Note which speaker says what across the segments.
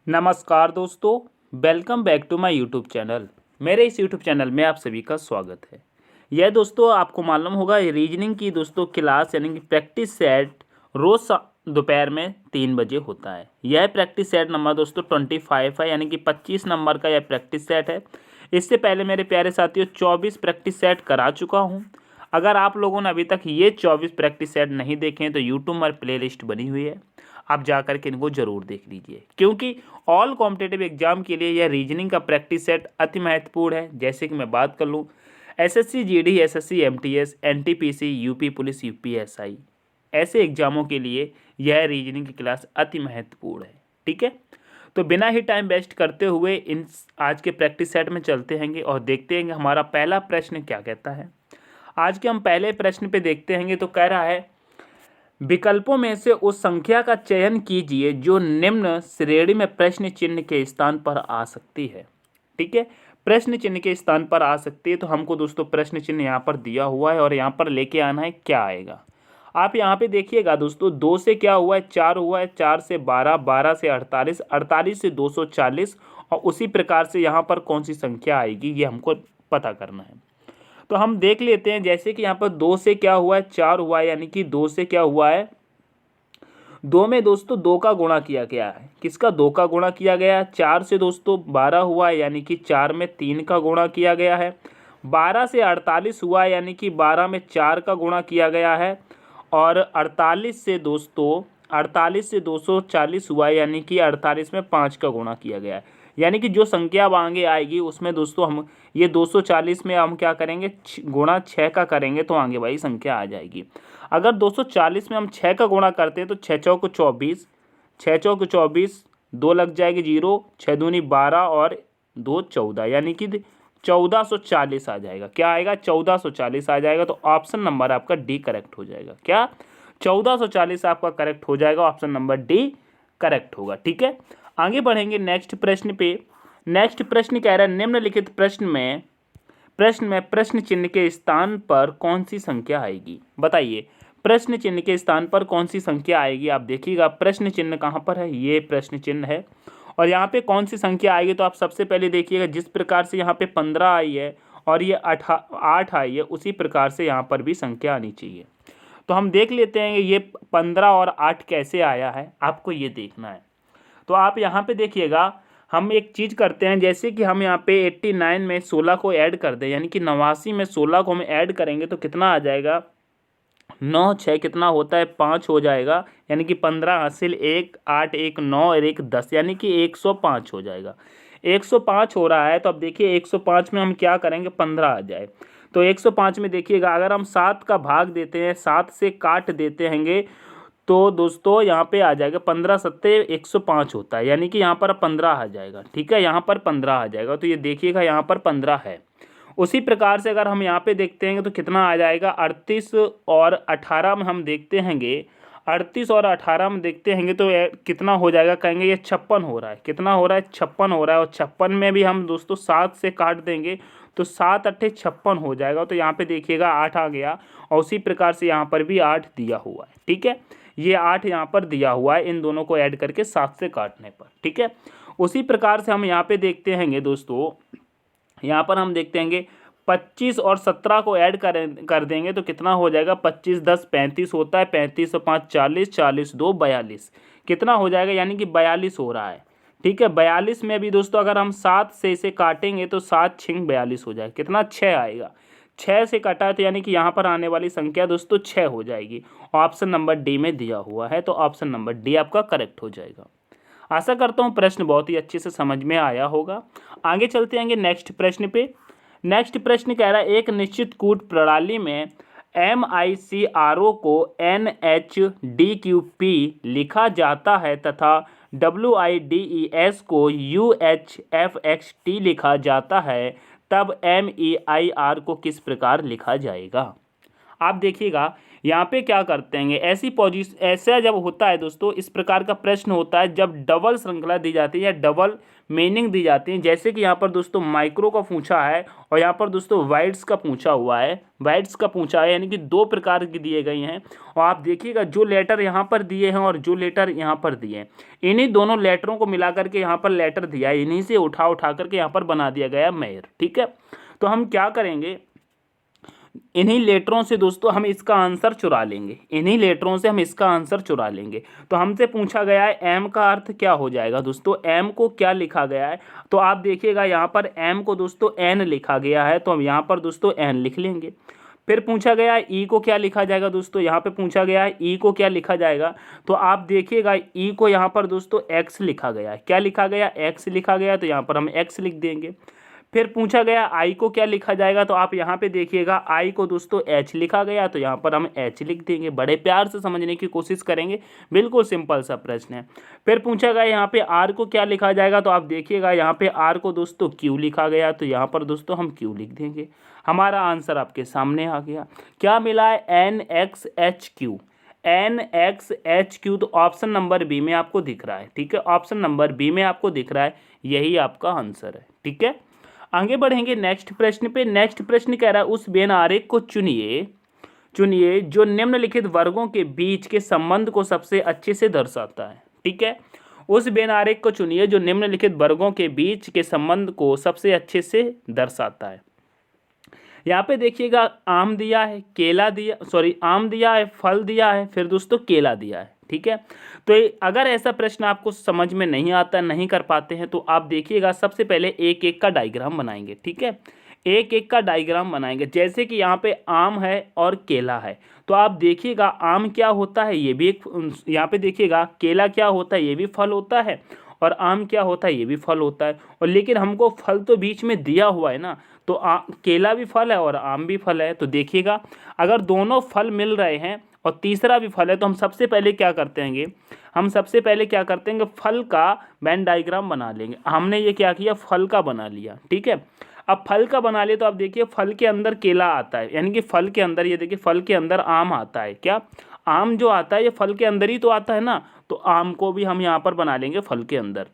Speaker 1: नमस्कार दोस्तों, welcome back to my YouTube channel. मेरे इस यूट्यूब चैनल में आप सभी का स्वागत है। यह दोस्तों आपको मालूम होगा रीजनिंग की दोस्तों क्लास यानी कि प्रैक्टिस सेट रोज़ दोपहर में 3 बजे होता है। यह प्रैक्टिस सेट नंबर दोस्तों 25 है, यानी कि 25 नंबर का यह प्रैक्टिस सेट है। इससे पहले मेरे प्यारे साथियों 24 प्रैक्टिस सेट करा चुका हूँ। अगर आप लोगों ने अभी तक ये 24 प्रैक्टिस सेट नहीं देखे हैं तो यूट्यूब पर प्ले लिस्ट बनी हुई है, आप जा कर के इनको जरूर देख लीजिए, क्योंकि ऑल कॉम्पिटेटिव एग्जाम के लिए यह रीजनिंग का प्रैक्टिस सेट अति महत्वपूर्ण है। जैसे कि मैं बात कर लूँ SSC GD, SSC MTS, NTPC, UP police, UPSI, ऐसे एग्जामों के लिए यह रीजनिंग की क्लास अति महत्वपूर्ण है। ठीक है, तो बिना ही टाइम वेस्ट करते हुए इन आज के प्रैक्टिस सेट में चलते हैं और देखते हैं हमारा पहला प्रश्न क्या कहता है। आज के हम पहले प्रश्न पे देखते हैं तो कह रहा है विकल्पों में से उस संख्या का चयन कीजिए जो निम्न श्रेणी में प्रश्न चिन्ह के स्थान पर आ सकती है। ठीक है, प्रश्न चिन्ह के स्थान पर आ सकती है, तो हमको दोस्तों प्रश्न चिन्ह यहाँ पर दिया हुआ है और यहाँ पर लेके आना है क्या आएगा। आप यहाँ पे देखिएगा दोस्तों, 2 से क्या हुआ है, 4 हुआ है, 4 से 12, 12 से 48, 48 से 240 और उसी प्रकार से यहाँ पर कौन सी संख्या आएगी ये हमको पता करना है। तो हम देख लेते हैं, जैसे कि यहाँ पर 2 से क्या हुआ है, 4 हुआ है, यानी कि 2 से क्या हुआ है, 2 में दोस्तों 2 का गुणा किया गया है। किसका 2 का गुणा किया गया है। 4 से दोस्तों 12 हुआ है, यानी कि 4 में 3 का गुणा किया गया है। 12 से 48 हुआ है, यानी कि 12 में 4 का गुणा किया गया है। और 48 से दोस्तों 48 से 240 हुआ है, यानी कि 48 में 5 का गुणा किया गया है। यानी कि जो संख्या अब आगे आएगी उसमें दोस्तों हम ये 240 में हम क्या करेंगे, गुणा 6 का करेंगे तो आगे वाली संख्या आ जाएगी। अगर 240 में हम 6 का गुणा करते हैं तो 6 चौक 24, 6 चौक 24, 2 लग जाएगी 0, 6 दूनी 12 और 2 14, यानी कि 1440 आ जाएगा। क्या आएगा, 1440 आ जाएगा। तो ऑप्शन नंबर आपका डी करेक्ट हो जाएगा। क्या 1440 आपका करेक्ट हो जाएगा, ऑप्शन नंबर डी करेक्ट होगा। ठीक है, आगे बढ़ेंगे नेक्स्ट प्रश्न पे। नेक्स्ट प्रश्न कह रहा है निम्नलिखित प्रश्न में प्रश्न चिन्ह के स्थान पर कौन सी संख्या आएगी। बताइए, प्रश्न चिन्ह के स्थान पर कौन सी संख्या आएगी। आप देखिएगा प्रश्न चिन्ह कहाँ पर है, ये प्रश्न चिन्ह है और यहाँ पे कौन सी संख्या आएगी। तो आप सबसे पहले देखिएगा, जिस प्रकार से यहाँ पे 15 आई है और ये 8 आई है, उसी प्रकार से यहाँ पर भी संख्या आनी चाहिए। तो हम देख लेते हैं ये 15 और 8 कैसे आया है, आपको ये देखना है। तो आप यहाँ पे देखिएगा, हम एक चीज़ करते हैं, जैसे कि हम यहाँ पे 89 में 16 को ऐड कर दें, यानी कि 89 में 16 को हम ऐड करेंगे तो कितना आ जाएगा, 9 6 कितना होता है, 5 हो जाएगा। यानी कि 15 हासिल 1 8 1 9 और 1 10, यानी कि 105 हो जाएगा। 105 हो रहा है। तो अब देखिए 105 में हम क्या करेंगे, 15 आ जाए। तो 105 में देखिएगा, अगर हम 7 का भाग देते हैं, 7 से काट देते हैंगे तो दोस्तों यहाँ पे आ जाएगा 15 सत्ते 105 होता है, यानी कि यहाँ पर 15 आ जाएगा। ठीक है, यहाँ पर 15 आ जाएगा। तो ये देखिएगा यहाँ पर 15 है। उसी प्रकार से अगर हम यहाँ पे देखते हैं तो कितना आ जाएगा, 38 और 18 में हम देखते हैंगे, 38 और 18 में देखते हैंगे तो कितना हो जाएगा, कहेंगे ये 56 हो रहा है। कितना हो रहा है, 56 हो रहा है। और 56 में भी हम दोस्तों 7 से काट देंगे तो 7 अट्ठे 56 हो जाएगा। तो यहाँ पे देखिएगा 8 आ गया और उसी प्रकार से यहाँ पर भी 8 दिया हुआ है। ठीक है, ये 8 यहाँ पर दिया हुआ है इन दोनों को ऐड करके 7 से काटने पर। ठीक है, उसी प्रकार से हम यहाँ पे देखते हैंगे दोस्तों, यहाँ पर हम देखते हैंगे 25 और 17 को ऐड कर देंगे तो कितना हो जाएगा, 25 10 35 होता है, 35 और 5 40, 40 2 42, कितना हो जाएगा, यानी कि 42 हो रहा है। ठीक है, 42 में भी दोस्तों अगर हम 7 से इसे काटेंगे तो 7 6 42 हो जाएगा। कितना, 6 आएगा। 6 से काटा है तो यानी कि यहाँ पर आने वाली संख्या दोस्तों 6 हो जाएगी। ऑप्शन नंबर डी में दिया हुआ है, तो ऑप्शन नंबर डी आपका करेक्ट हो जाएगा। आशा करता हूँ प्रश्न बहुत ही अच्छे से समझ में आया होगा। आगे चलते हैं नेक्स्ट प्रश्न पे। नेक्स्ट प्रश्न कह रहा है एक निश्चित कूट प्रणाली में MICRO को NHDQP लिखा जाता है तथा WIDES को UHFXT लिखा जाता है, तब MEIR को किस प्रकार लिखा जाएगा। आप देखिएगा, यहाँ पे क्या करते हैं, ऐसी पोजीशन ऐसा जब होता है दोस्तों, इस प्रकार का प्रश्न होता है जब डबल श्रृंखला दी जाती है या डबल मीनिंग दी जाती है। जैसे कि यहाँ पर दोस्तों माइक्रो का पूछा है और यहाँ पर दोस्तों वाइट्स का पूछा हुआ है, वाइट्स का पूछा है, यानी कि दो प्रकार की दिए गए हैं। और आप देखिएगा जो लेटर यहाँ पर दिए हैं और जो लेटर यहाँ पर दिए हैं, इन्हीं दोनों लेटरों को मिला करके यहाँ पर लेटर दिया है, इन्हीं से उठा उठा करके यहाँ पर बना दिया गया मेयर। ठीक है, तो हम क्या करेंगे, इन्हीं लेटरों से दोस्तों हम इसका आंसर चुरा लेंगे, इन्हीं लेटरों से हम इसका आंसर चुरा लेंगे। तो हमसे पूछा गया है एम का अर्थ क्या हो जाएगा दोस्तों, एम को क्या लिखा गया है, तो आप देखिएगा यहाँ पर एम को दोस्तों एन लिखा गया है, तो हम यहाँ पर दोस्तों एन लिख लेंगे। फिर पूछा गया है ई को क्या लिखा जाएगा दोस्तों, यहाँ पे पूछा गया है ई को क्या लिखा जाएगा, तो आप देखिएगा ई को यहाँ पर दोस्तों एक्स लिखा गया है, क्या लिखा गया, एक्स लिखा गया, तो यहाँ पर हम एक्स लिख देंगे। फिर पूछा गया आई को क्या लिखा जाएगा, तो आप यहाँ पे देखिएगा आई को दोस्तों एच लिखा गया, तो यहाँ पर हम एच लिख देंगे। बड़े प्यार से समझने की कोशिश करेंगे, बिल्कुल सिंपल सा प्रश्न है। फिर पूछा गया यहाँ पे आर को क्या लिखा जाएगा, तो आप देखिएगा यहाँ पे आर को दोस्तों क्यू लिखा गया, तो यहाँ पर दोस्तों हम क्यू लिख देंगे। हमारा आंसर आपके सामने आ गया। क्या मिला है, N X H Q, N X H Q, तो ऑप्शन नंबर बी में आपको दिख रहा है। ठीक है, ऑप्शन नंबर बी में आपको दिख रहा है, यही आपका आंसर है। ठीक है, आगे बढ़ेंगे नेक्स्ट प्रश्न पे। नेक्स्ट प्रश्न कह रहा है उस वेन आरेख को चुनिए जो निम्नलिखित वर्गों के बीच के संबंध को सबसे अच्छे से दर्शाता है। ठीक है, उस वेन आरेख को चुनिए जो निम्नलिखित वर्गों के बीच के संबंध को सबसे अच्छे से दर्शाता है। यहाँ पे देखिएगा आम दिया है, केला दिया, आम दिया है, फल दिया है, फिर दोस्तों केला दिया है। ठीक है, तो अगर ऐसा प्रश्न आपको समझ में नहीं आता, नहीं कर पाते हैं, तो आप देखिएगा सबसे पहले एक एक का डायग्राम बनाएंगे। ठीक है, एक एक का डायग्राम बनाएंगे। जैसे कि यहाँ पे आम है और केला है, तो आप देखिएगा आम क्या होता है, ये भी एक, यहाँ पे देखिएगा केला क्या होता है, ये भी फल होता है, और आम क्या होता है, ये भी फल होता है। और लेकिन हमको फल तो बीच में दिया हुआ है ना, तो केला भी फल है और आम भी फल है। तो देखिएगा अगर दोनों फल मिल रहे हैं और तीसरा भी फल है, तो हम सबसे पहले क्या करते हैं, फल का वेन डायग्राम बना लेंगे। हमने ये क्या किया, फल का बना लिया। ठीक है, अब फल का बना लिया, तो आप देखिए फल के अंदर केला आता है, यानी कि फल के अंदर, ये देखिए फल के अंदर आम आता है। क्या, आम जो आता है ये फल के अंदर ही तो आता है ना, तो आम को भी हम यहाँ पर बना लेंगे फल के अंदर।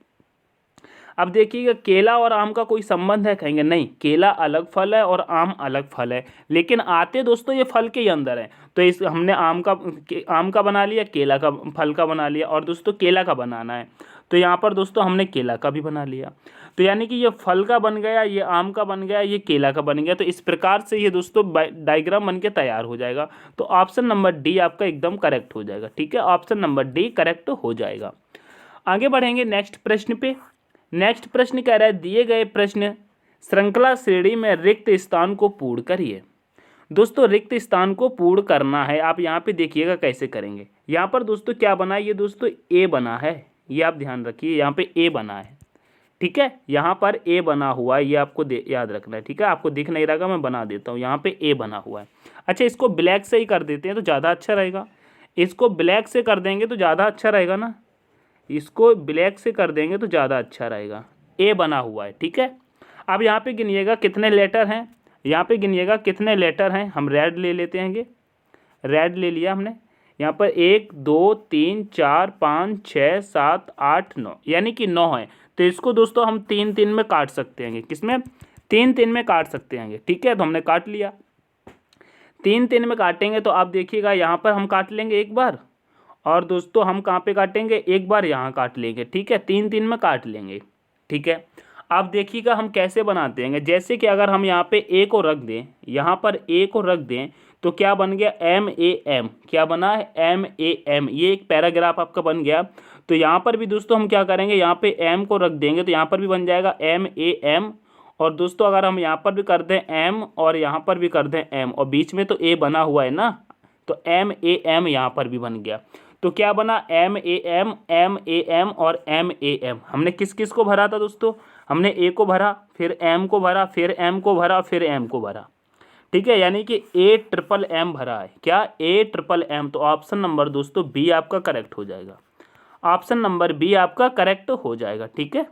Speaker 1: अब देखिएगा केला और आम का कोई संबंध है, कहेंगे नहीं, केला अलग फल है और आम अलग फल है, लेकिन आते दोस्तों ये फल के ही अंदर है। तो इस हमने आम का बना लिया, केला का, फल का बना लिया, और दोस्तों केला का बनाना है, तो यहाँ पर दोस्तों हमने केला का भी बना लिया। तो यानी कि ये फल का बन गया, ये आम का बन गया, ये केला का बन गया। तो इस प्रकार से ये दोस्तों डायग्राम बन के तैयार हो जाएगा। तो ऑप्शन नंबर डी आपका एकदम करेक्ट हो जाएगा। ठीक है, ऑप्शन नंबर डी करेक्ट हो जाएगा। आगे बढ़ेंगे नेक्स्ट प्रश्न पे। नेक्स्ट प्रश्न कह रहा है दिए गए प्रश्न श्रृंखला श्रेणी में रिक्त स्थान को पूर्ण करिए। दोस्तों रिक्त स्थान को पूर्ण करना है, आप यहाँ पे देखिएगा कैसे करेंगे। यहाँ पर दोस्तों क्या बना है, ये दोस्तों ए बना है, ये आप ध्यान रखिए, यहाँ पे ए बना है। ठीक है, यहाँ पर ए बना हुआ है, ये आपको याद रखना है। ठीक है, आपको दिख नहीं रहा, मैं बना देता हूँ, यहाँ पे ए बना हुआ है। अच्छा, इसको ब्लैक से ही कर देते हैं तो ज़्यादा अच्छा रहेगा, इसको ब्लैक से कर देंगे तो ज़्यादा अच्छा रहेगा ना, इसको ब्लैक से कर देंगे तो ज़्यादा अच्छा रहेगा। ए बना हुआ है। ठीक है, अब यहाँ पे गिनिएगा कितने लेटर हैं, यहाँ पे गिनिएगा कितने लेटर हैं। हम रेड ले लेते हैं, ये रेड ले लिया हमने। यहाँ पर 1 2 3 4 5 6 7 8 9, यानी कि 9 है। तो इसको दोस्तों हम 3 3 में काट सकते हैं, किसमें, 3 3 में काट सकते हैं। ठीक है, तो हमने काट लिया, 3 3 में काटेंगे। तो आप देखिएगा यहाँ पर हम काट लेंगे एक बार, और दोस्तों हम कहाँ पे काटेंगे, एक बार यहाँ काट लेंगे। ठीक है, 3 3 में काट लेंगे। ठीक है, अब देखिएगा हम कैसे बनाते हैं। जैसे कि अगर हम यहाँ पे ए को रख दें, यहाँ पर ए को रख दें, तो क्या बन गया, एम ए एम, क्या बना है, एम ए एम, ये एक पैराग्राफ आपका बन गया। तो यहाँ पर भी दोस्तों हम क्या करेंगे, यहाँ पे एम को रख देंगे, तो यहाँ पर भी बन जाएगा एम ए एम। और दोस्तों अगर हम यहाँ पर भी कर दें एम और यहाँ पर भी कर दें एम, और बीच में तो ए बना हुआ है ना, तो एम ए एम यहाँ पर भी बन गया। तो क्या बना, एम ए एम और एम ए एम। हमने किस किस को भरा था दोस्तों, हमने ए को भरा, फिर एम को भरा, फिर एम को भरा, फिर एम को भरा। ठीक है, यानी कि ए ट्रिपल एम भरा है। क्या, ए ट्रिपल एम। तो ऑप्शन नंबर दोस्तों बी आपका करेक्ट हो जाएगा, ऑप्शन नंबर बी आपका करेक्ट हो जाएगा। ठीक है,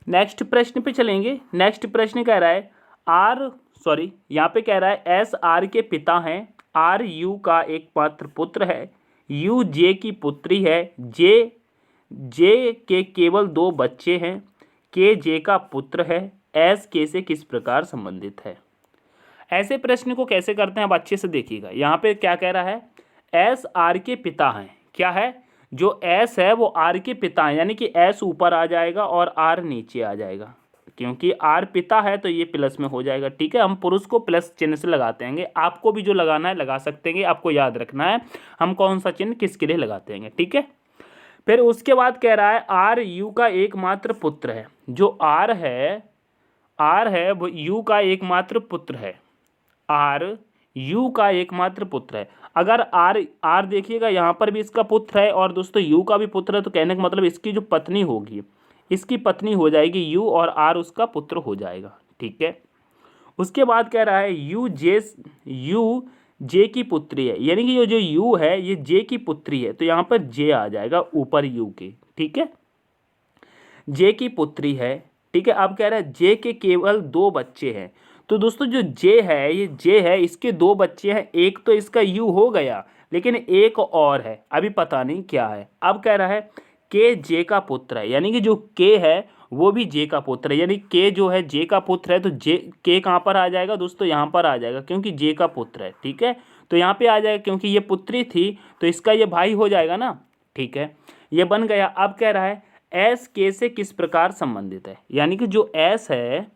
Speaker 1: नेक्स्ट प्रश्न पे चलेंगे। नेक्स्ट प्रश्न कह रहा है यहाँ पे कह रहा है एस आर के पिता हैं आर यू का एकमात्र पुत्र है, यू जे की पुत्री है, जे जे के केवल 2 बच्चे हैं, के जे का पुत्र है, एस के से किस प्रकार संबंधित है। ऐसे प्रश्न को कैसे करते हैं, अब अच्छे से देखिएगा। यहाँ पे क्या कह रहा है, एस आर के पिता हैं। क्या है, जो एस है वो आर के पिता हैं, यानी कि एस ऊपर आ जाएगा और आर नीचे आ जाएगा, क्योंकि आर पिता है तो ये प्लस में हो जाएगा। ठीक है, हम पुरुष को प्लस चिन्ह से लगाते हैं, आपको भी जो लगाना है लगा सकते हैं, आपको याद रखना है हम कौन सा चिन्ह किसके लिए लगाते हैं। ठीक है, फिर उसके बाद कह रहा है आर यू का एकमात्र पुत्र है। जो आर है वो यू का एकमात्र पुत्र है, आर यू का एकमात्र पुत्र है। अगर आर देखिएगा यहाँ पर भी इसका पुत्र है और दोस्तों यू का भी पुत्र है, तो कहने का मतलब इसकी जो पत्नी होगी, इसकी पत्नी हो जाएगी यू और आर उसका पुत्र हो जाएगा। ठीक है, उसके बाद कह रहा है यू जे की पुत्री है, यानी कि ये जो यू है ये जे की पुत्री है, तो यहाँ पर जे आ जाएगा ऊपर यू के। ठीक है, जे की पुत्री है। ठीक है, अब कह रहा है जे के केवल 2 बच्चे हैं। तो दोस्तों जो जे है, ये जे है, इसके 2 बच्चे हैं, एक तो इसका यू हो गया लेकिन एक और है, अभी पता नहीं क्या है। अब कह रहा है के जे का पुत्र है, यानी कि जो के है वो भी जे का पुत्र है, यानी के जो है जे का पुत्र है, तो जे के कहाँ पर आ जाएगा दोस्तों, यहाँ पर आ जाएगा, क्योंकि जे का पुत्र है। ठीक है, तो यहाँ पे आ जाएगा, क्योंकि ये पुत्री थी तो इसका ये भाई हो जाएगा ना। ठीक है, ये बन गया। अब कह रहा है एस के से किस प्रकार संबंधित है, यानी कि जो एस है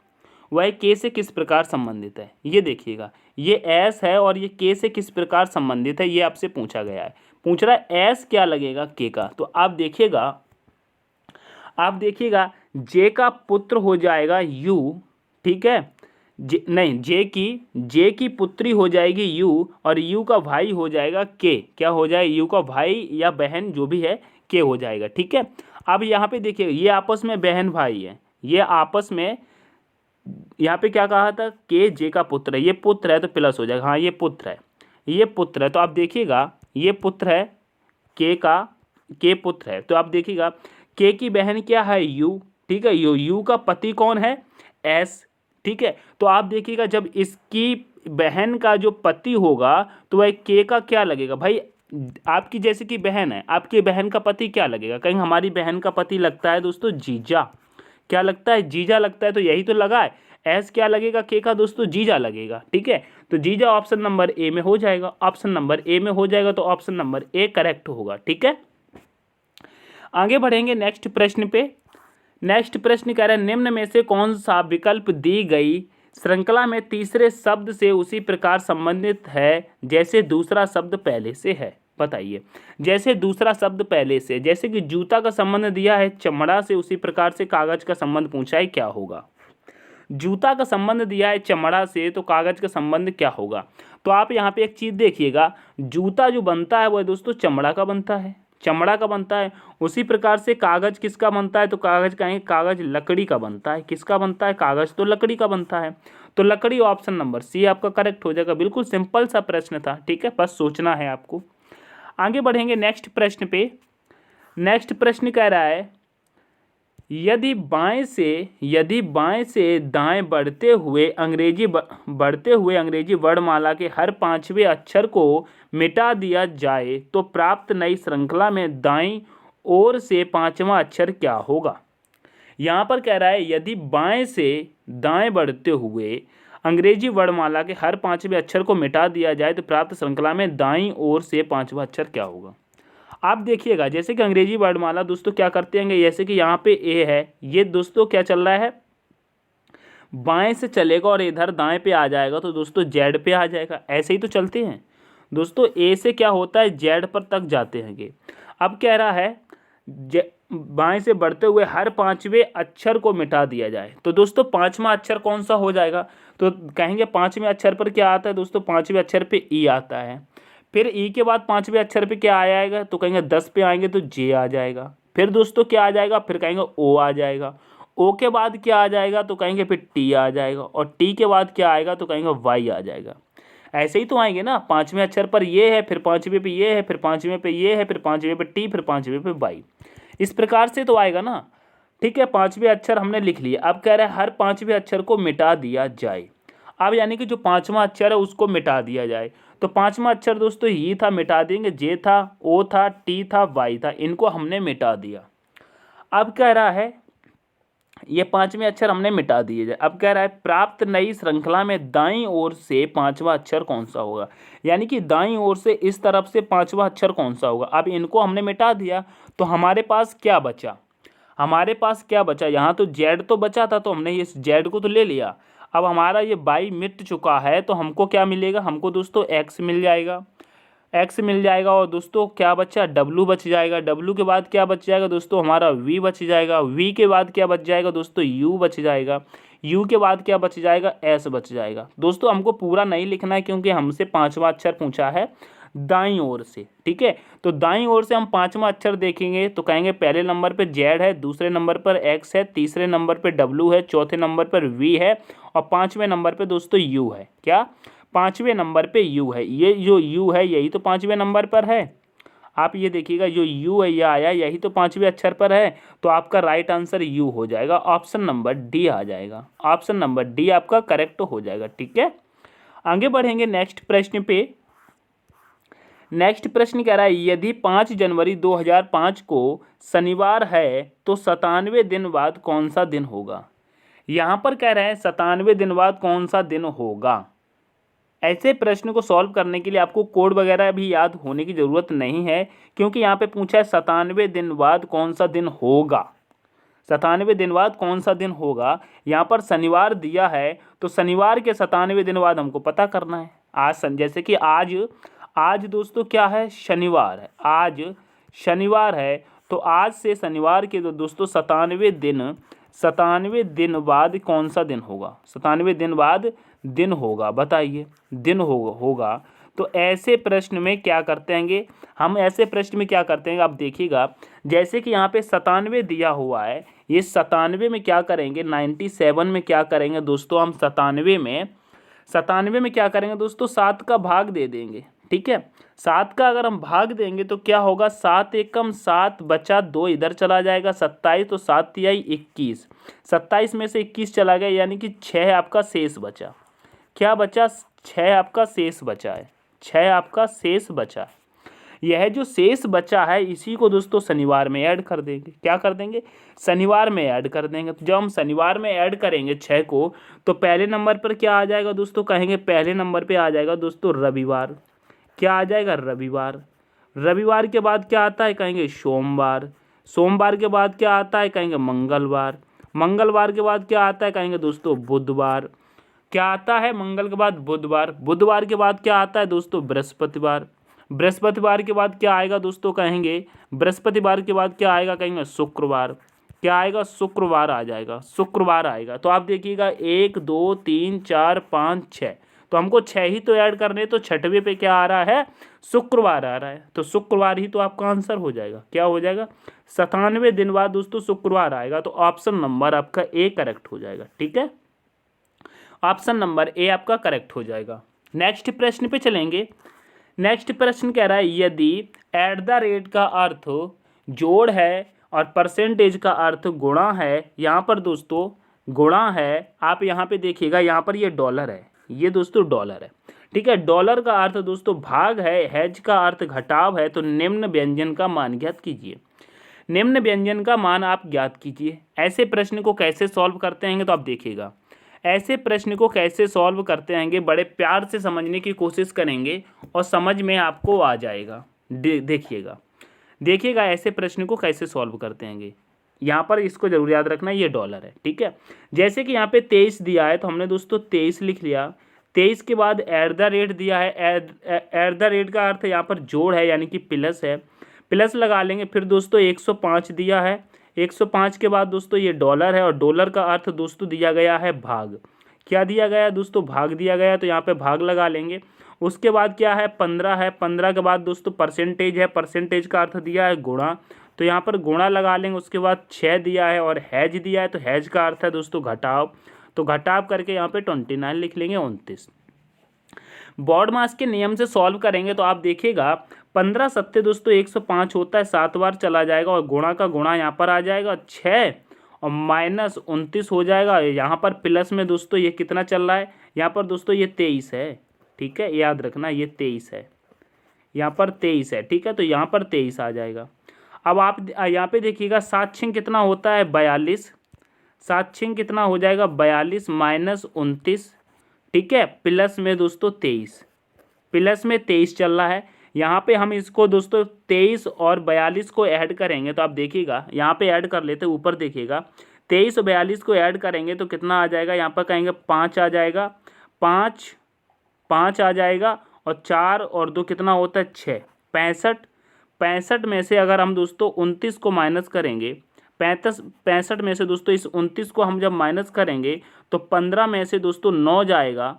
Speaker 1: वह के से किस प्रकार संबंधित है। ये देखिएगा, ये एस है और ये के से किस प्रकार संबंधित है, ये आपसे पूछा गया है। पूछ रहा है एस क्या लगेगा के का, तो आप देखिएगा जे का पुत्र हो जाएगा यू। ठीक है, जे की पुत्री हो जाएगी यू और यू का भाई हो जाएगा के। क्या हो जाएगा, यू का भाई या बहन जो भी है के हो जाएगा। ठीक है, अब यहाँ पे देखिए ये आपस में बहन भाई है, ये आपस में, यहाँ पे क्या कहा था, के जे का पुत्र है, ये पुत्र है तो प्लस हो जाएगा, हाँ ये पुत्र है, ये पुत्र है। तो आप देखिएगा ये पुत्र है, के पुत्र है, तो आप देखिएगा के की बहन क्या है यू। ठीक है, यू का पति कौन है, एस। ठीक है, तो आप देखिएगा जब इसकी बहन का जो पति होगा तो वह के का क्या लगेगा भाई, आपकी जैसे कि बहन है, आपकी बहन का पति क्या लगेगा, कहीं हमारी बहन का पति लगता है दोस्तों जीजा, क्या लगता है, जीजा लगता है, तो यही तो लगा है। एस क्या लगेगा के का दोस्तों, जीजा लगेगा। ठीक है, तो जीजा ऑप्शन नंबर ए में हो जाएगा, ऑप्शन नंबर ए में हो जाएगा, तो ऑप्शन नंबर ए करेक्ट होगा। ठीक है, आगे बढ़ेंगे नेक्स्ट प्रश्न पे। नेक्स्ट प्रश्न कह रहा है निम्न में से कौन सा विकल्प दी गई श्रृंखला में तीसरे शब्द से उसी प्रकार संबंधित है जैसे दूसरा शब्द पहले से है। बताइए, जैसे दूसरा शब्द पहले से, जैसे कि जूता का संबंध दिया है चमड़ा से, उसी प्रकार से कागज का संबंध पूछा है, क्या होगा। जूता का संबंध दिया है चमड़ा से, तो कागज का संबंध क्या होगा। तो आप यहाँ पे एक चीज़ देखिएगा, जूता जो बनता है वह दोस्तों चमड़ा का बनता है, चमड़ा का बनता है। उसी प्रकार से कागज किसका बनता है, तो कागज कहेंगे कागज लकड़ी का बनता है। किसका बनता है, कागज तो लकड़ी का बनता है, तो लकड़ी ऑप्शन नंबर सी आपका करेक्ट हो जाएगा। बिल्कुल सिंपल सा प्रश्न था। ठीक है, बस सोचना है आपको। आगे बढ़ेंगे नेक्स्ट प्रश्न पे। नेक्स्ट प्रश्न कह रहा है यदि बाएं से दाएं बढ़ते हुए अंग्रेजी वर्णमाला के हर 5वें अक्षर को मिटा दिया जाए तो प्राप्त नई श्रृंखला में दाईं ओर से 5वां अक्षर क्या होगा। यहाँ पर कह रहा है यदि बाएं से दाएं बढ़ते हुए अंग्रेजी वर्णमाला के हर 5वें अक्षर को मिटा दिया जाए तो प्राप्त श्रृंखला में दाईं ओर से 5वां अक्षर क्या होगा। आप देखिएगा जैसे कि अंग्रेजी वर्णमाला दोस्तों क्या करते हैं, जैसे कि यहाँ पे ए है, ये दोस्तों क्या चल रहा है, बाएं से चलेगा और इधर दाएं पे आ जाएगा तो दोस्तों जेड पे आ जाएगा। ऐसे ही तो चलते हैं दोस्तों, ए से क्या होता है जेड पर तक जाते हैं। अब कह रहा है बाएं से बढ़ते हुए हर 5वें अक्षर को मिटा दिया जाए, तो दोस्तों 5वां अक्षर कौन सा हो जाएगा, तो कहेंगे 5वें अक्षर पर क्या आता है दोस्तों, 5वें अक्षर पे ई आता है। फिर ई के बाद 5वें अक्षर पे क्या आ जाएगा, तो कहेंगे 10 पे आएंगे तो जे आ जाएगा। फिर दोस्तों क्या आ जाएगा, फिर कहेंगे ओ आ जाएगा। ओ के बाद क्या आ जाएगा, तो कहेंगे फिर टी आ जाएगा, और टी के बाद क्या आएगा, तो कहेंगे वाई आ जाएगा। ऐसे ही तो आएंगे ना, 5वें अक्षर पर ये है, फिर 5वें पे ये है, फिर 5वें पे ये है, फिर 5वें पे टी, फिर 5वें पे वाई, इस प्रकार से तो आएगा ना। ठीक है, 5वें अक्षर हमने लिख लिए। अब कह रहे हैं हर 5वें अक्षर को मिटा दिया जाए। अब यानी कि जो 5वां अक्षर है उसको मिटा दिया जाए, तो पांचवा अक्षर दोस्तों ही था, मिटा देंगे। जे था, ओ था, टी था, वाई था, इनको हमने मिटा दिया। अब कह रहा है ये पांचवें अक्षर हमने मिटा दिए जाए। अब कह रहा है प्राप्त नई श्रृंखला में दाईं ओर से पांचवा अक्षर कौन सा होगा, यानी कि दाईं ओर से इस तरफ से पांचवा अक्षर कौन सा होगा। अब इनको हमने मिटा दिया तो हमारे पास क्या बचा, हमारे पास क्या बचा, यहाँ तो जेड तो बचा था तो हमने इस जेड को तो ले लिया। अब हमारा ये बाई मिट चुका है तो हमको क्या मिलेगा, हमको दोस्तों एक्स मिल जाएगा, एक्स मिल जाएगा। और दोस्तों क्या बचा, डब्लू बच जाएगा। डब्लू के बाद क्या बच जाएगा दोस्तों, हमारा वी बच जाएगा। वी के बाद क्या बच जाएगा दोस्तों, यू बच जाएगा। यू के बाद क्या बच जाएगा, एस बच जाएगा। दोस्तों हमको पूरा नहीं लिखना है क्योंकि हमसे पांचवा अक्षर पूछा है दाईं ओर से, ठीक है। तो दाईं ओर से हम पांचवा अक्षर देखेंगे तो कहेंगे पहले नंबर पे जेड है, दूसरे नंबर पर एक्स है, तीसरे नंबर पे डब्लू है, चौथे नंबर पर वी है और पांचवें नंबर पे दोस्तों यू है। क्या, पांचवें नंबर पे यू है। ये जो यू है यही तो पांचवें नंबर पर है। आप ये देखिएगा जो यू है ये आया यही तो पांचवें अक्षर पर है। तो आपका राइट आंसर यू हो जाएगा, ऑप्शन नंबर डी आ जाएगा। ऑप्शन नंबर डी आपका करेक्ट हो जाएगा, ठीक है। आगे बढ़ेंगे नेक्स्ट प्रश्न पे। नेक्स्ट प्रश्न कह रहा है यदि 5 जनवरी 2005 को शनिवार है तो 97 दिन बाद कौन सा दिन होगा। यहाँ पर कह रहे हैं 97 दिन बाद कौन सा दिन होगा। ऐसे प्रश्न को सॉल्व करने के लिए आपको कोड वगैरह भी याद होने की ज़रूरत नहीं है क्योंकि यहाँ पे पूछा है 97 दिन बाद कौन सा दिन होगा। 97 दिन बाद कौन सा दिन होगा, यहाँ पर शनिवार दिया है तो शनिवार के 97 दिन बाद हमको पता करना है। जैसे कि आज दोस्तों क्या है, शनिवार है। आज शनिवार है तो आज से शनिवार के दोस्तों 97 दिन बाद कौन सा दिन होगा, 97 दिन बाद दिन होगा, बताइए दिन होगा। तो ऐसे प्रश्न में क्या करते हैं हम, ऐसे प्रश्न में क्या करते हैं आप देखिएगा, जैसे कि यहाँ पे 97 दिया हुआ है, ये 97 में क्या करेंगे, 97 में क्या करेंगे दोस्तों, हम 97 में क्या करेंगे दोस्तों, 7 का भाग दे देंगे, ठीक है। 7 का अगर हम भाग देंगे तो क्या होगा, 7 एकम 7 बचा 2 इधर चला जाएगा, 27 तो 7 तिहाई 21, 27 में से 21 चला गया यानी कि 6 आपका शेष बचा। क्या बचा, 6 आपका शेष बचा है, 6 आपका शेष बचा है। यह जो शेष बचा है इसी को दोस्तों शनिवार में ऐड कर देंगे। क्या कर देंगे, शनिवार में ऐड कर देंगे। तो जब हम शनिवार में ऐड करेंगे 6 को तो पहले नंबर पर क्या आ जाएगा दोस्तों, कहेंगे पहले नंबर पे आ जाएगा दोस्तों रविवार। क्या आ जाएगा, रविवार। रविवार के बाद क्या आता है, कहेंगे सोमवार। सोमवार के बाद क्या आता है, कहेंगे मंगलवार। मंगलवार के बाद क्या आता है, कहेंगे दोस्तों बुधवार। क्या आता है, मंगल के बाद बुधवार। बुधवार के बाद क्या आता है दोस्तों, बृहस्पतिवार। बृहस्पतिवार के बाद क्या आएगा दोस्तों, कहेंगे बृहस्पतिवार के बाद क्या आएगा, कहेंगे शुक्रवार। क्या आएगा, शुक्रवार आ जाएगा, शुक्रवार आएगा। तो आप देखिएगा 1 2 3 4 5 6, तो हमको 6 ही तो ऐड करने, तो 6वें पे क्या आ रहा है, शुक्रवार आ रहा है। तो शुक्रवार ही तो आपका आंसर हो जाएगा। क्या हो जाएगा, 97 दिन बाद दोस्तों शुक्रवार आएगा। तो ऑप्शन नंबर आपका ए करेक्ट हो जाएगा, ठीक है। ऑप्शन नंबर ए आपका करेक्ट हो जाएगा। नेक्स्ट प्रश्न पे चलेंगे। नेक्स्ट प्रश्न कह रहा है यदि एट द रेट का अर्थ जोड़ है और परसेंटेज का अर्थ गुणा है, यहाँ पर दोस्तों गुणा है, आप यहाँ पे देखिएगा, यहाँ पर ये डॉलर है, ये दोस्तों डॉलर है, ठीक है। डॉलर का अर्थ दोस्तों भाग है, हैज का अर्थ घटाव है। तो निम्न व्यंजन का मान ज्ञात कीजिए। निम्न व्यंजन का मान आप ज्ञात कीजिए। ऐसे प्रश्न को कैसे सॉल्व करते हैं तो आप देखिएगा, ऐसे प्रश्न को कैसे सॉल्व करते हैं, बड़े प्यार से समझने की कोशिश करेंगे और समझ में आपको आ जाएगा। देखिएगा ऐसे प्रश्न को कैसे सॉल्व करते हैं। यहाँ पर इसको जरूर याद रखना, ये डॉलर है, ठीक है। जैसे कि यहाँ पे 23 दिया है तो हमने दोस्तों 23 लिख लिया। 23 के बाद एट द रेट दिया है, एट द रेट का अर्थ यहाँ पर जोड़ है यानी कि प्लस है, प्लस लगा लेंगे। फिर दोस्तों 105 दिया है, 105 के बाद दोस्तों ये डॉलर है और डॉलर का अर्थ दोस्तों दिया गया है भाग। क्या दिया गया है दोस्तों, भाग दिया गया, तो यहाँ पे भाग लगा लेंगे। उसके बाद क्या है, 15 है, 15 के बाद दोस्तों परसेंटेज है, परसेंटेज का अर्थ दिया है गुणा, तो यहाँ पर गुणा लगा लेंगे। उसके बाद 6 दिया है और हैज दिया है, तो हैज का अर्थ है दोस्तों घटाव, तो घटाव करके यहाँ पे 29 लिख लेंगे, 29। बॉड मास के नियम से सॉल्व करेंगे तो आप देखिएगा 15 सत्ते दोस्तों 105 होता है, 7 बार चला जाएगा और गुणा का गुणा यहाँ पर आ जाएगा 6 और माइनस 29 हो जाएगा। यहाँ पर प्लस में दोस्तों ये कितना चल रहा है, यहाँ पर दोस्तों ये 23 है, ठीक है, याद रखना ये 23 है, यहाँ पर 23 है, ठीक है, तो यहाँ पर 23 आ जाएगा। अब आप यहाँ पे देखिएगा 7 6 कितना होता है 42, 7 6 कितना हो जाएगा 42 माइनस 29, ठीक है, प्लस में दोस्तों 23, प्लस में 23 चल रहा है। यहाँ पे हम इसको दोस्तों 23 और 42 को ऐड करेंगे तो आप देखिएगा, यहाँ पे ऐड कर लेते, ऊपर देखिएगा 23 और 42 को ऐड करेंगे तो कितना आ जाएगा, यहाँ पर कहेंगे 5 आ जाएगा, 5 आ जाएगा, और 4 और 2 कितना होता है 6, 65, 65 में से अगर हम दोस्तों 29 को माइनस करेंगे, 65 में से दोस्तों इस 29 को हम जब माइनस करेंगे तो 15 में से दोस्तों 9 जाएगा,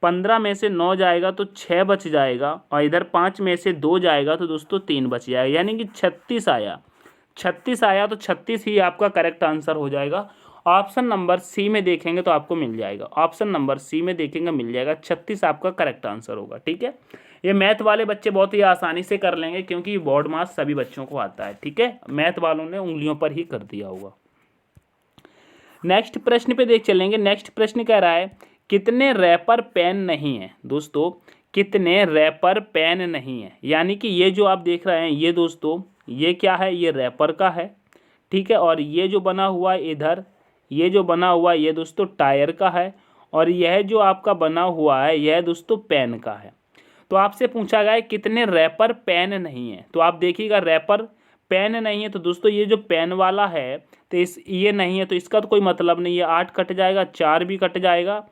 Speaker 1: 15 में से 9 जाएगा तो 6 बच जाएगा, और इधर 5 में से 2 जाएगा तो दोस्तों 3 बच जाएगा, यानी कि 36 आया, 36 आया, तो 36 ही आपका करेक्ट आंसर हो जाएगा। ऑप्शन नंबर सी में देखेंगे तो आपको मिल जाएगा, ऑप्शन नंबर सी में देखेंगे मिल जाएगा, 36 आपका करेक्ट आंसर होगा, ठीक है। ये मैथ वाले बच्चे बहुत ही आसानी से कर लेंगे क्योंकि बोर्ड मास सभी बच्चों को आता है, ठीक है, मैथ वालों ने उंगलियों पर ही कर दिया होगा। नेक्स्ट प्रश्न पे देख चलेंगे। नेक्स्ट प्रश्न कह रहा है कितने रैपर पेन नहीं है दोस्तों, कितने रैपर पेन नहीं है, यानी कि ये जो आप देख रहे हैं ये दोस्तों ये क्या है, ये रैपर का है, ठीक है, और ये जो बना हुआ है इधर, ये जो बना हुआ है ये दोस्तों टायर का है, और यह जो आपका बना हुआ है यह दोस्तों पेन का है। तो आपसे पूछा गया है कितने रैपर पेन नहीं है, तो आप देखिएगा रैपर पेन नहीं है तो दोस्तों ये जो पेन वाला है तो ये नहीं है तो इसका तो कोई मतलब नहीं है, 8 कट जाएगा, 4 भी कट जाएगा,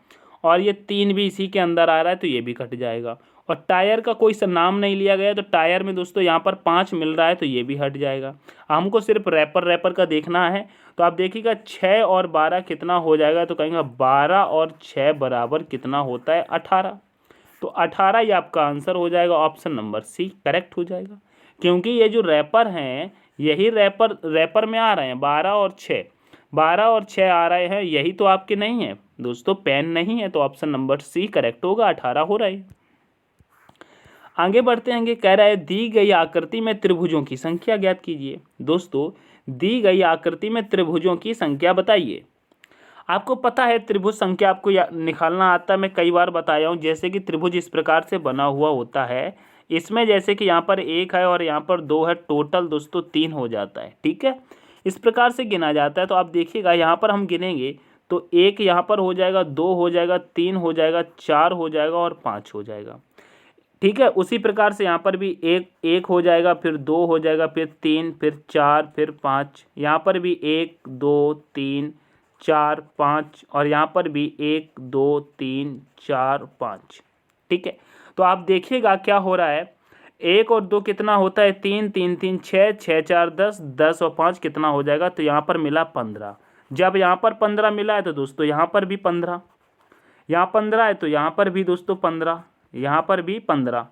Speaker 1: और ये 3 भी इसी के अंदर आ रहा है तो ये भी कट जाएगा, और टायर का कोई सा नाम नहीं लिया गया तो टायर में दोस्तों यहाँ पर 5 मिल रहा है तो ये भी हट जाएगा। हमको सिर्फ रैपर का देखना है, तो आप देखिएगा 6 और 12 कितना हो जाएगा, तो कहेंगे 12 और 6 बराबर कितना होता है 18, तो 18 ही आपका आंसर हो जाएगा, ऑप्शन नंबर सी करेक्ट हो जाएगा, क्योंकि ये जो रैपर हैं यही रैपर में आ रहे हैं, 12 और 6 आ रहे हैं, यही तो आपके नहीं है दोस्तों, पेन नहीं है, तो ऑप्शन नंबर सी करेक्ट होगा, 18 हो रहा है। आगे बढ़ते हैं, कह रहा है दी गई आकृति में त्रिभुजों की संख्या ज्ञात कीजिए। दोस्तों दी गई आकृति में त्रिभुजों की संख्या बताइए। आपको पता है त्रिभुज संख्या आपको निकालना आता है, मैं कई बार बताया हूँ, जैसे कि त्रिभुज इस प्रकार से बना हुआ होता है, इसमें जैसे कि यहाँ पर 1 है और यहाँ पर 2 है, टोटल दोस्तों 3 हो जाता है, ठीक है, इस प्रकार से गिना जाता है। तो आप देखिएगा यहाँ पर हम गिनेंगे तो 1 यहाँ पर हो जाएगा, 2 हो जाएगा, 3 हो जाएगा, 4 हो जाएगा और 5 हो जाएगा, ठीक है। उसी प्रकार से यहाँ पर भी एक हो जाएगा, फिर 2 हो जाएगा, फिर 3, फिर 4, फिर 5, यहाँ पर भी 1 2 3 4 5, और यहाँ पर भी 1 2 3 4 5, ठीक है। तो आप देखिएगा क्या हो रहा है, 1 और 2 कितना होता है 3 3 3 6 6 4 10 10 और 5 कितना हो जाएगा, तो यहाँ पर मिला 15। जब यहाँ पर 15 मिला है तो दोस्तों यहाँ पर भी 15, यहाँ 15 है तो यहाँ पर भी दोस्तों 15, यहाँ पर भी 15,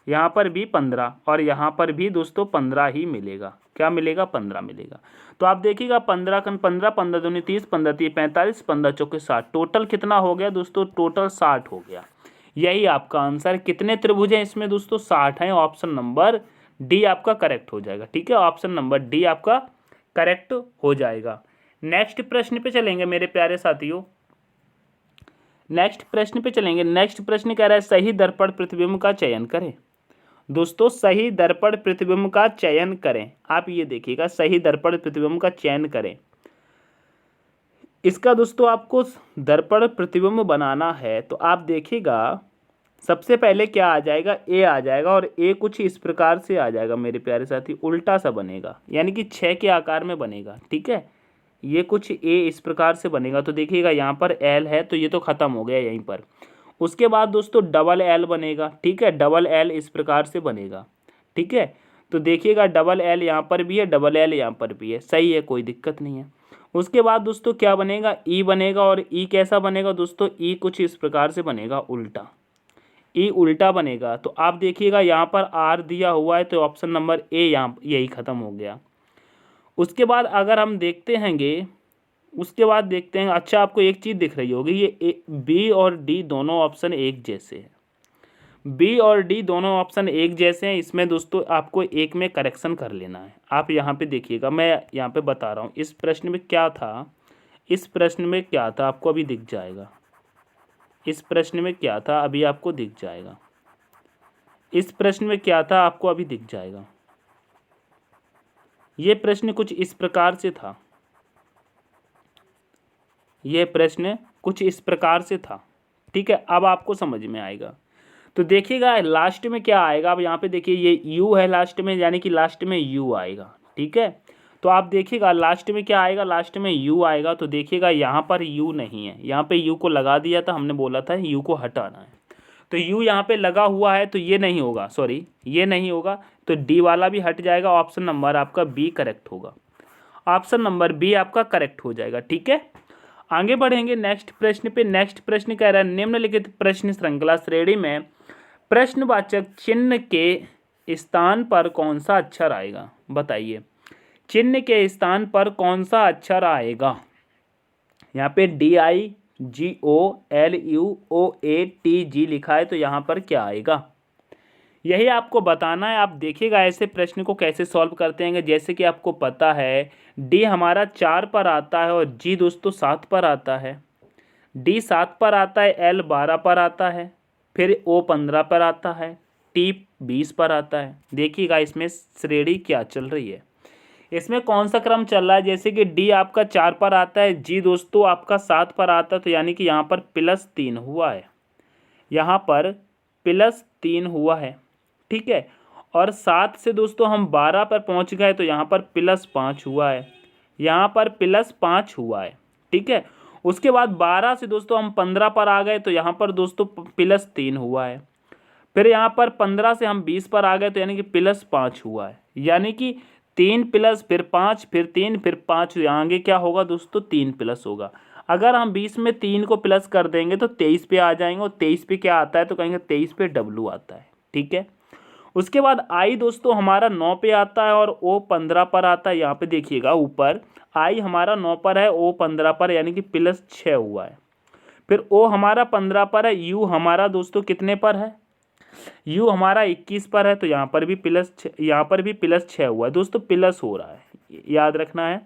Speaker 1: यहाँ पर भी 15, और यहाँ पर भी दोस्तों 15 ही मिलेगा, क्या मिलेगा 15 मिलेगा। तो आप देखिएगा 15 कन 15, 15 दूनी 30, 15 तीन 45, 15 चौके 60, टोटल कितना हो गया दोस्तों, टोटल 60 हो गया। यही आपका आंसर, कितने त्रिभुज हैं इसमें दोस्तों 60 हैं, ऑप्शन नंबर डी आपका करेक्ट हो जाएगा, ठीक है, ऑप्शन नंबर डी आपका करेक्ट हो जाएगा। नेक्स्ट प्रश्न पे चलेंगे मेरे प्यारे साथियों, नेक्स्ट प्रश्न पे चलेंगे। नेक्स्ट प्रश्न कह रहा है सही दर्पण प्रतिबिंब का चयन करें। दोस्तों सही दर्पण प्रतिबिंब का चयन करें, आप ये देखिएगा सही दर्पण प्रतिबिंब का चयन करें। इसका दोस्तों आपको दर्पण प्रतिबिंब बनाना है तो आप देखिएगा सबसे पहले क्या आ जाएगा, ए आ जाएगा, और ए कुछ इस प्रकार से आ जाएगा मेरे प्यारे साथी, उल्टा सा बनेगा, यानी कि 6 के आकार में बनेगा, ठीक है, ये कुछ ए इस प्रकार से बनेगा। तो देखिएगा यहाँ पर एल है तो ये तो ख़त्म हो गया यहीं पर। उसके बाद दोस्तों डबल एल बनेगा, ठीक है, डबल एल इस प्रकार से बनेगा, ठीक है। तो देखिएगा डबल एल यहाँ पर भी है, डबल एल यहाँ पर भी है, सही है, कोई दिक्कत नहीं है। उसके बाद दोस्तों क्या बनेगा, ई बनेगा, और ई कैसा बनेगा दोस्तों, ई कुछ इस प्रकार से बनेगा, उल्टा, ई उल्टा बनेगा। तो आप देखिएगा यहाँ पर आर दिया हुआ है तो ऑप्शन नंबर ए यहाँ यही ख़त्म हो गया। उसके बाद अगर हम देखते हैंगे, उसके बाद देखते हैं, अच्छा आपको एक चीज़ दिख रही होगी, ये बी और डी दोनों ऑप्शन एक जैसे हैं, बी और डी दोनों ऑप्शन एक जैसे हैं, इसमें दोस्तों आपको एक में करेक्शन कर लेना है। आप यहाँ पे देखिएगा, मैं यहाँ पे बता रहा हूँ इस प्रश्न में क्या था, इस प्रश्न में क्या था आपको अभी दिख जाएगा। इस प्रश्न में क्या था अभी आपको दिख जाएगा। इस प्रश्न में क्या था आपको अभी दिख जाएगा। ये प्रश्न कुछ इस प्रकार से था। ये प्रश्न कुछ इस प्रकार से था। ठीक है, अब आपको समझ में आएगा। तो देखिएगा लास्ट में क्या आएगा। अब यहाँ पे देखिए ये यू है लास्ट में, यानी कि लास्ट में यू आएगा। ठीक है, तो आप देखिएगा लास्ट में क्या आएगा, लास्ट में यू आएगा। तो देखिएगा यहाँ पर यू नहीं है, यहाँ पे यू को लगा दिया था, हमने बोला था यू को हटाना है। तो यू यहाँ पे लगा हुआ है तो ये नहीं होगा, सॉरी ये नहीं होगा, तो डी वाला भी हट जाएगा। ऑप्शन नंबर आपका बी करेक्ट होगा। ऑप्शन नंबर बी आपका करेक्ट हो जाएगा। ठीक है, आगे बढ़ेंगे नेक्स्ट प्रश्न पे। नेक्स्ट प्रश्न कह रहा है निम्नलिखित प्रश्न श्रृंखला श्रेणी में प्रश्नवाचक चिन्ह के स्थान पर कौन सा अक्षर आएगा, बताइए। चिन्ह के स्थान पर कौन सा अक्षर आएगा। यहाँ पे DIGOLUOATG लिखा है, तो यहाँ पर क्या आएगा यही आपको बताना है। आप देखिएगा ऐसे प्रश्न को कैसे सॉल्व करते हैं। जैसे कि आपको पता है डी हमारा 4 पर आता है और जी दोस्तों 7 पर आता है। डी 7 पर आता है, एल 12 पर आता है, फिर ओ 15 पर आता है, टी 20 पर आता है। देखिएगा इसमें श्रेणी क्या चल रही है, इसमें कौन सा क्रम चल रहा है। जैसे कि डी आपका 4 पर आता है, जी दोस्तों आपका 7 पर आता है, तो यानी कि यहाँ पर +3 हुआ है, यहाँ पर +3 हुआ है। ठीक है, और 7 से दोस्तों हम 12 पर पहुँच गए, तो यहाँ पर +5 हुआ है, यहाँ पर +5 हुआ है। ठीक है, उसके बाद 12 से दोस्तों हम 15 पर आ गए, तो यहाँ पर दोस्तों +3 हुआ है। फिर यहाँ पर 15 से हम 20 पर आ गए, तो यानी कि +5 हुआ है, यानी कि 3 प्लस फिर 5 फिर 3 फिर 5, यहाँ आगे क्या होगा दोस्तों 3 प्लस होगा। अगर हम 20 में 3 को प्लस कर देंगे तो 23 पे आ जाएंगे, और 23 पे क्या आता है तो कहेंगे 23 पे W आता है। ठीक है, उसके बाद आई दोस्तों हमारा 9 पे आता है और ओ 15 पर आता है। यहाँ पे देखिएगा ऊपर आई हमारा 9 पर है, ओ 15 पर, यानी कि +6 हुआ है। फिर ओ हमारा 15 पर है, यू हमारा दोस्तों कितने पर है, यू हमारा 21 पर है, तो यहाँ पर भी यहाँ पर भी +6 हुआ है दोस्तों, प्लस हो रहा है, याद रखना है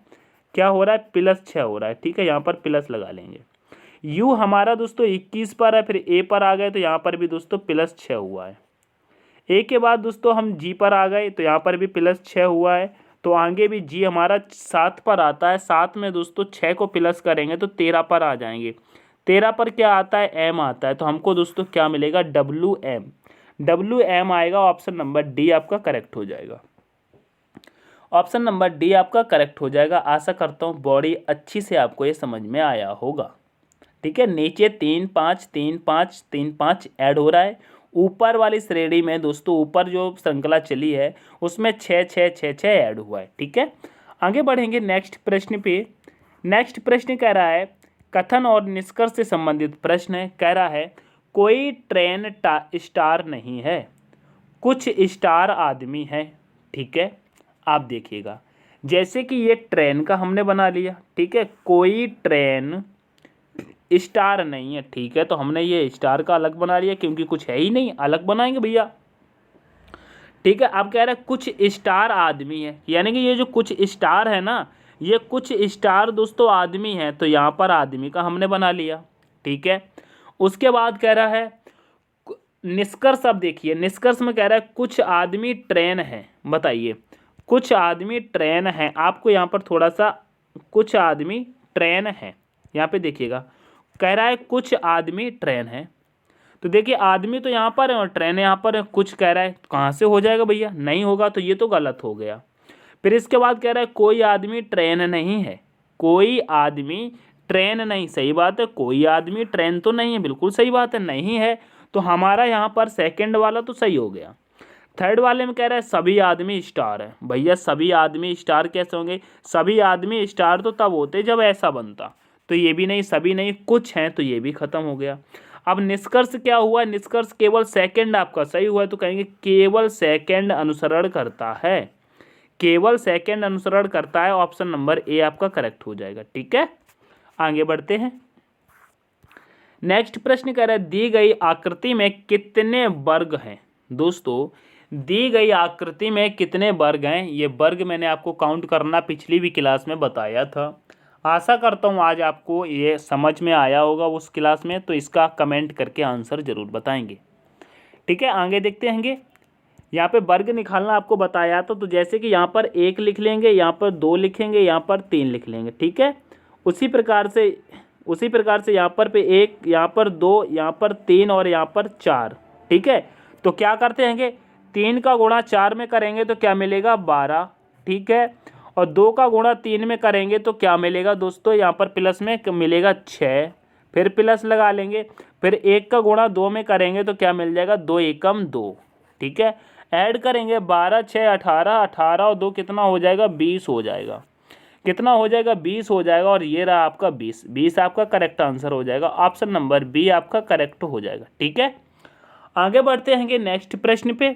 Speaker 1: क्या हो रहा है, +6 हो रहा है। ठीक है, यहाँ पर प्लस लगा लेंगे। यू हमारा दोस्तों 21 पर है, फिर ए पर आ गए, तो यहाँ पर भी दोस्तों +6 हुआ है। ए के बाद दोस्तों हम जी पर आ गए, तो यहाँ पर भी +6 हुआ है। तो आगे भी जी हमारा 7 पर आता है, 7 में दोस्तों 6 को प्लस करेंगे तो 13 पर आ जाएंगे। 13 पर क्या आता है, एम आता है, तो हमको दोस्तों क्या मिलेगा, WM आएगा। ऑप्शन नंबर डी आपका करेक्ट हो जाएगा। ऑप्शन नंबर डी आपका करेक्ट हो जाएगा। आशा करता हूँ बॉडी अच्छी से आपको ये समझ में आया होगा। ठीक है, नीचे 3 5 3 5 3 5 ऐड हो रहा है। ऊपर वाली श्रेणी में दोस्तों ऊपर जो श्रृंखला चली है उसमें 6 6 6 6 ऐड हुआ है। ठीक है, आगे बढ़ेंगे नेक्स्ट प्रश्न पे। नेक्स्ट प्रश्न कह रहा है कथन और निष्कर्ष से संबंधित प्रश्न है। कह रहा है कोई ट्रेन स्टार नहीं है, कुछ स्टार आदमी है। ठीक है, आप देखिएगा जैसे कि ये ट्रेन का हमने बना लिया। ठीक है, कोई ट्रेन स्टार नहीं है। ठीक है, तो हमने ये स्टार का अलग बना लिया क्योंकि कुछ है ही नहीं, अलग बनाएंगे भैया। ठीक है, आप कह रहे हैं कुछ स्टार आदमी है, यानी कि ये जो कुछ स्टार है ना, ये कुछ स्टार दोस्तों आदमी है, तो यहाँ पर आदमी का हमने बना लिया। ठीक है, उसके बाद कह रहा है निष्कर्ष। अब देखिए निष्कर्ष में कह रहा है कुछ आदमी ट्रेन है। बताइए, कुछ आदमी ट्रेन है। आपको यहाँ पर थोड़ा सा कुछ आदमी ट्रेन है, यहाँ पे देखिएगा कह रहा है कुछ आदमी ट्रेन है। तो देखिए आदमी तो यहाँ पर है और ट्रेन यहाँ पर है, कुछ कह रहा है, कहाँ से हो जाएगा भैया, नहीं होगा, तो ये तो गलत हो गया। फिर इसके बाद कह रहा है कोई आदमी ट्रेन नहीं है, कोई आदमी ट्रेन नहीं, सही बात है, कोई आदमी ट्रेन तो नहीं है, बिल्कुल सही बात है, नहीं है, तो हमारा यहाँ पर सेकंड वाला तो सही हो गया। थर्ड वाले में कह रहा है सभी आदमी स्टार है। भैया सभी आदमी स्टार कैसे होंगे, सभी आदमी स्टार तो तब होते जब ऐसा बनता, तो ये भी नहीं, सभी नहीं, कुछ हैं, तो ये भी खत्म हो गया। अब निष्कर्ष क्या हुआ, निष्कर्ष केवल सेकंड आपका सही हुआ है, तो कहेंगे केवल सेकंड अनुसरण करता है, केवल सेकंड अनुसरण करता है। ऑप्शन नंबर ए आपका करेक्ट हो जाएगा। ठीक है, आगे बढ़ते हैं। नेक्स्ट प्रश्न कह रहा है दी गई आकृति में कितने वर्ग हैं। दोस्तों दी गई आकृति में कितने वर्ग हैं, ये वर्ग मैंने आपको काउंट करना पिछली भी क्लास में बताया था, आशा करता हूँ आज आपको ये समझ में आया होगा उस क्लास में, तो इसका कमेंट करके आंसर ज़रूर बताएंगे। ठीक है, आगे देखते हैंगे। यहाँ पे वर्ग निकालना आपको बताया था, तो जैसे कि यहाँ पर 1 लिख लेंगे, यहाँ पर 2 लिखेंगे, यहाँ पर 3 लिख लेंगे। ठीक है, उसी प्रकार से यहाँ पर 1, यहाँ पर 2, यहाँ पर 3 और यहाँ पर 4। ठीक है, तो क्या करते हैंगे, 3 का गुणा 4 में करेंगे तो क्या मिलेगा 12। ठीक है, और 2 का गुणा 3 में करेंगे तो क्या मिलेगा दोस्तों, यहाँ पर प्लस में मिलेगा 6, फिर प्लस लगा लेंगे। फिर 1 का गुणा 2 में करेंगे तो क्या मिल जाएगा, 2 एकम 2। ठीक है, ऐड करेंगे 12 6 18, 18 और 2 कितना हो जाएगा, 20 हो जाएगा। कितना हो जाएगा, 20 हो जाएगा। और ये रहा आपका 20 आपका करेक्ट आंसर हो जाएगा। ऑप्शन नंबर बी आपका करेक्ट हो जाएगा। ठीक है, आगे बढ़ते हैं नेक्स्ट प्रश्न पे।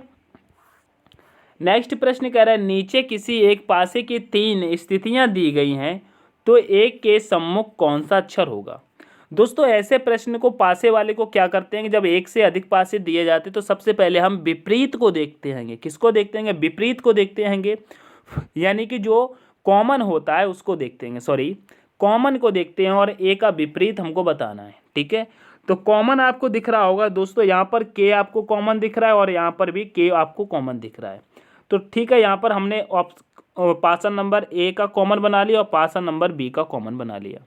Speaker 1: नेक्स्ट प्रश्न कह रहा है, नीचे किसी एक पासे की 3 स्थितियां दी गई हैं, तो एक के सम्मुख कौन सा अक्षर होगा। दोस्तों ऐसे प्रश्न को पासे वाले को क्या करते हैं कि जब एक से अधिक पासे दिए जाते हैं तो सबसे पहले हम विपरीत को देखते हैंगे। किसको देखते हैंगे, विपरीत को देखते हैंगे, यानी कि जो कॉमन होता है उसको देखते हैं, कॉमन को देखते हैं और ए का विपरीत हमको बताना है। ठीक है, तो कॉमन आपको दिख रहा होगा दोस्तों, यहाँ पर के आपको कॉमन दिख रहा है और यहाँ पर भी के आपको कॉमन दिख रहा है। तो ठीक है, यहाँ पर हमने पासन नंबर ए का कॉमन बना लिया और पासन नंबर बी का कॉमन बना लिया।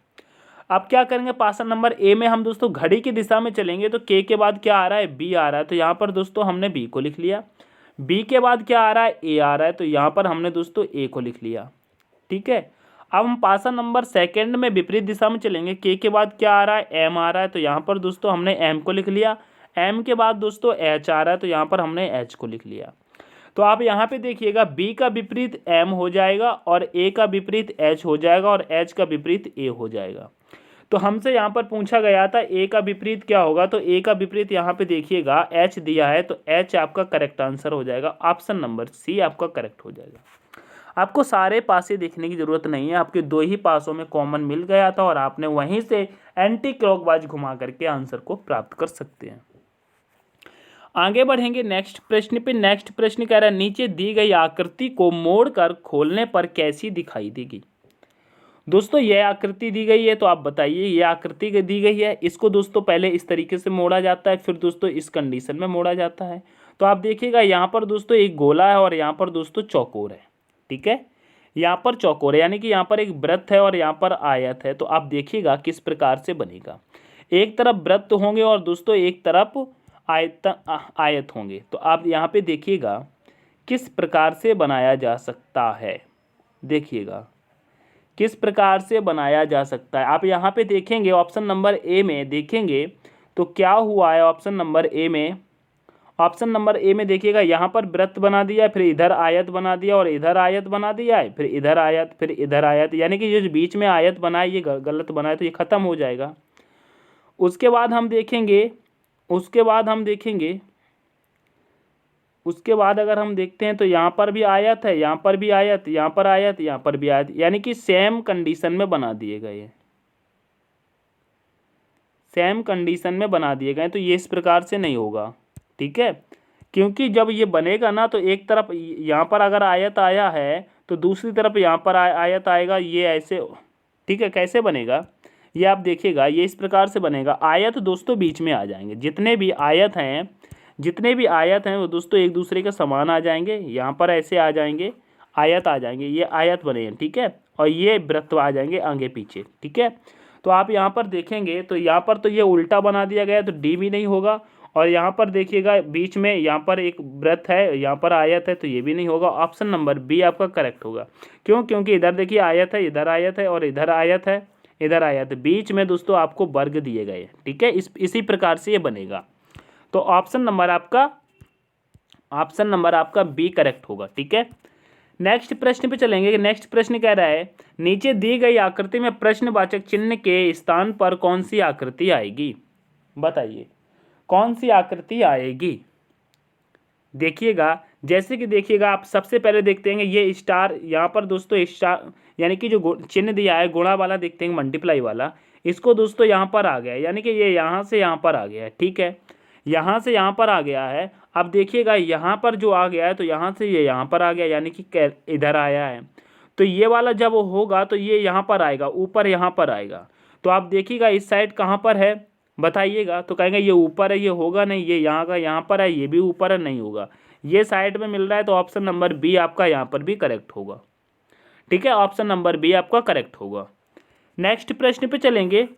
Speaker 1: अब क्या करेंगे, पासन नंबर ए में हम दोस्तों घड़ी की दिशा में चलेंगे तो के बाद क्या आ रहा है, बी आ रहा है, तो यहाँ पर दोस्तों हमने बी को लिख लिया। बी के बाद क्या आ रहा है, ए आ रहा है, तो यहाँ पर हमने दोस्तों ए को लिख लिया। ठीक है, अब हम पासन नंबर सेकंड में विपरीत दिशा में चलेंगे। के बाद क्या आ रहा है, एम आ रहा है, तो यहाँ पर दोस्तों हमने एम को लिख लिया। एम के बाद दोस्तों एच आ रहा है, तो यहाँ पर हमने एच को लिख लिया। तो आप यहाँ पे देखिएगा, बी का विपरीत एम हो जाएगा और ए का विपरीत एच हो जाएगा और एच का विपरीत ए हो जाएगा। तो हमसे यहाँ पर पूछा गया था ए का विपरीत क्या होगा, तो ए का विपरीत यहाँ पे देखिएगा एच दिया है, तो एच आपका करेक्ट आंसर हो जाएगा। ऑप्शन नंबर सी आपका करेक्ट हो जाएगा। आपको सारे पासे देखने की जरूरत नहीं है, आपके 2 ही पासों में कॉमन मिल गया था और आपने वहीं से एंटी क्लॉकवाइज घुमा करके आंसर को प्राप्त कर सकते हैं। आगे बढ़ेंगे नेक्स्ट प्रश्न पे। नेक्स्ट प्रश्न कह रहा है, नीचे दी गई आकृति को मोड़कर खोलने पर कैसी दिखाई देगी। दोस्तों यह आकृति दी गई है, तो आप बताइए ये आकृति दी गई है, इसको दोस्तों पहले इस तरीके से मोड़ा जाता है, फिर दोस्तों इस कंडीशन में मोड़ा जाता है। तो आप देखिएगा यहाँ पर दोस्तों एक गोला है और यहाँ पर दोस्तों चौकोर है। ठीक है, यहाँ पर चौकोर है, यानी कि यहाँ पर एक वृत्त है और यहाँ पर आयत है। तो आप देखिएगा किस प्रकार से बनेगा, एक तरफ वृत्त होंगे और दोस्तों एक तरफ आयत होंगे। तो आप यहाँ पे देखिएगा किस प्रकार से बनाया जा सकता है, देखिएगा किस प्रकार से बनाया जा सकता है। आप यहाँ पे देखेंगे ऑप्शन नंबर ए में देखेंगे तो क्या हुआ है, ऑप्शन नंबर ए में देखिएगा यहाँ पर वृत्त बना दिया है, फिर इधर आयत बना दिया और इधर आयत बना दिया है, फिर इधर आयत, फिर इधर आयत, यानी कि जो बीच में आयत बना है ये गलत बना है, तो ये खत्म हो जाएगा। उसके बाद अगर हम देखते हैं तो यहाँ पर भी आयत है, यहाँ पर भी आयत, यहाँ पर आयत, यहाँ पर भी आयत, यानी कि सेम कंडीशन में बना दिए गए, सेम कंडीशन में बना दिए गए। तो ये इस प्रकार से नहीं होगा। ठीक है, क्योंकि जब ये बनेगा ना तो एक तरफ यहाँ पर अगर आयत आया है तो दूसरी तरफ यहाँ पर आयत आएगा, ये ऐसे। ठीक है, कैसे बनेगा ये आप देखिएगा, ये इस प्रकार से बनेगा। आयत दोस्तों बीच में आ जाएंगे, जितने भी आयत हैं वो दोस्तों एक दूसरे के समान आ जाएंगे। यहाँ पर ऐसे आ जाएंगे, आयत आ जाएंगे, ये आयत बने हैं। ठीक है, और ये वृत्त आ जाएंगे आगे पीछे। ठीक है, तो आप यहाँ पर देखेंगे तो यहाँ पर तो ये उल्टा बना दिया गया है, तो डी भी नहीं होगा। और यहाँ पर देखिएगा बीच में यहाँ पर एक वृत्त है, यहाँ पर आयत है, तो ये भी नहीं होगा। ऑप्शन नंबर बी आपका करेक्ट होगा। क्यों, क्योंकि इधर देखिए आयत है, इधर आयत है और इधर आयत है, इधर आयत, बीच में दोस्तों आपको वर्ग दिए गए। ठीक है, इसी प्रकार से ये बनेगा। तो ऑप्शन नंबर आपका बी करेक्ट होगा। ठीक है, नेक्स्ट प्रश्न पे चलेंगे। नेक्स्ट प्रश्न कह रहा है, नीचे दी गई आकृति में प्रश्नवाचक चिन्ह के स्थान पर कौन सी आकृति आएगी। बताइए कौन सी आकृति आएगी। देखिएगा, जैसे कि देखिएगा आप सबसे पहले देखते हैं ये स्टार, यहाँ पर दोस्तों स्टार यानी कि जो चिन्ह दिया है गुणा वाला देखते हैं, मल्टीप्लाई वाला, इसको दोस्तों यहाँ पर आ गया है, यानी कि ये यहाँ से यहाँ पर आ गया है। ठीक है, यहाँ से यहाँ पर आ गया है। अब देखिएगा यहाँ पर जो आ गया है तो यहाँ से ये यहाँ पर आ गया, यानी कि इधर आया है। तो ये वाला जब होगा तो ये यहाँ पर आएगा, ऊपर यहाँ पर आएगा। तो आप देखिएगा इस साइड कहाँ पर है बताइएगा, तो कहेंगे ये ऊपर है, ये होगा नहीं, ये यहाँ का यहाँ पर है, ये भी ऊपर है, नहीं होगा, ये साइड में मिल रहा है, तो ऑप्शन नंबर बी आपका यहाँ पर भी करेक्ट होगा। ठीक है, ऑप्शन नंबर बी आपका करेक्ट होगा। नेक्स्ट प्रश्न पे चलेंगे।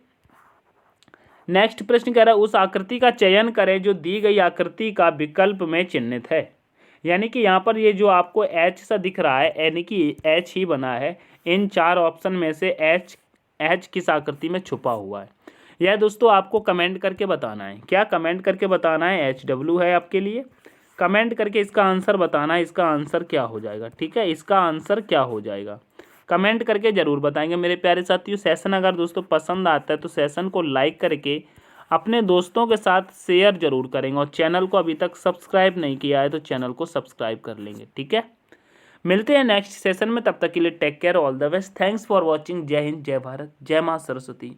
Speaker 1: नेक्स्ट प्रश्न कह रहा है उस आकृति का चयन करें जो दी गई आकृति का विकल्प में चिन्हित है। यानी कि यहाँ पर ये जो आपको एच सा दिख रहा है, यानी कि एच ही बना है, इन 4 ऑप्शन में से एच किस आकृति में छुपा हुआ है, यह दोस्तों आपको कमेंट करके बताना है। क्या कमेंट करके बताना है? HW है आपके लिए, कमेंट करके इसका आंसर बताना है, इसका आंसर क्या हो जाएगा। ठीक है, इसका आंसर क्या हो जाएगा कमेंट करके ज़रूर बताएंगे मेरे प्यारे साथियों। सेशन अगर दोस्तों पसंद आता है तो सेशन को लाइक करके अपने दोस्तों के साथ शेयर जरूर करेंगे, और चैनल को अभी तक सब्सक्राइब नहीं किया है तो चैनल को सब्सक्राइब कर लेंगे। ठीक है, मिलते हैं नेक्स्ट सेशन में, तब तक के लिए take care, all the best, thanks for watching. जय हिंद, जय भारत, जय माँ सरस्वती।